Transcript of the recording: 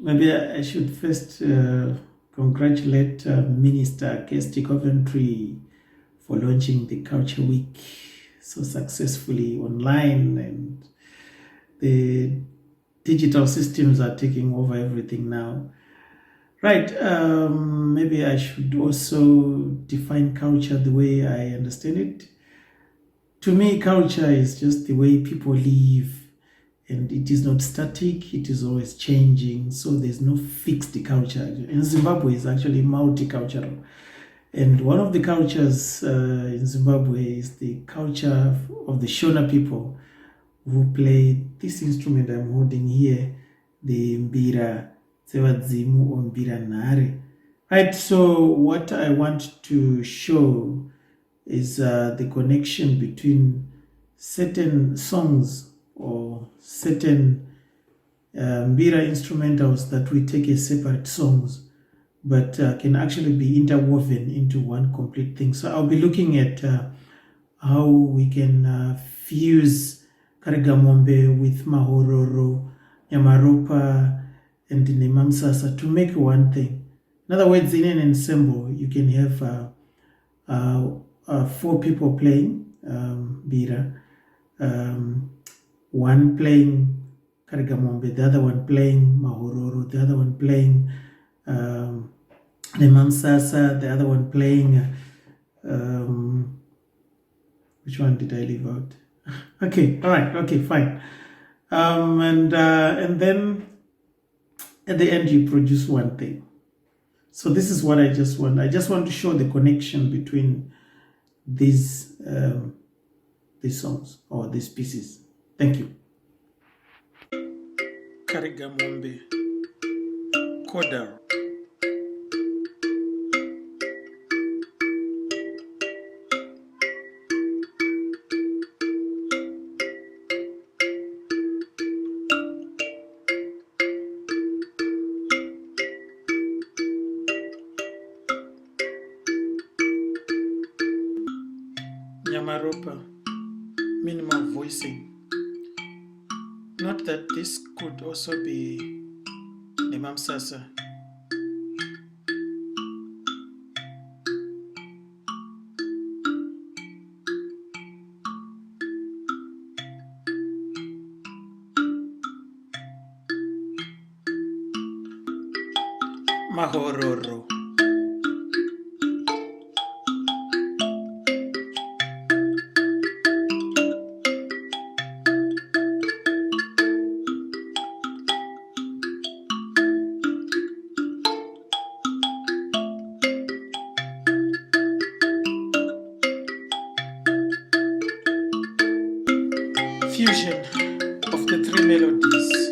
Maybe I should first congratulate Minister Kirsty Coventry for launching the Culture Week so successfully online, and the digital systems are taking over everything now. Right, maybe I should also define culture the way I understand it. To me, culture is just the way people live, and it is not static, it is always changing. So there's no fixed culture. And Zimbabwe is actually multicultural. And one of the cultures in Zimbabwe is the culture of the Shona people who play this instrument I'm holding here, the mbira tsevadzimu or mbira nhare. Right, so what I want to show is the connection between certain songs or certain mbira instrumentals that we take as separate songs, but can actually be interwoven into one complete thing. So I'll be looking at how we can fuse Karigamombe with Mahororo, Nyamaropa, and Nemamsasa to make one thing. In other words, in an ensemble, you can have 4 people playing Bira, one playing Karigamombe, the other one playing Mahororo, the other one playing Nemamsasa, the other one playing which one did I leave out? Okay, all right, okay, fine. And then at the end you produce one thing. So this is what I just want. I just want to show the connection between these songs or these pieces. Thank you. Karigamombe, Kodar. Nyamaropa, minimal voicing. Note that this could also be Nemamsasa. Mahororo. Fusion of the 3 melodies.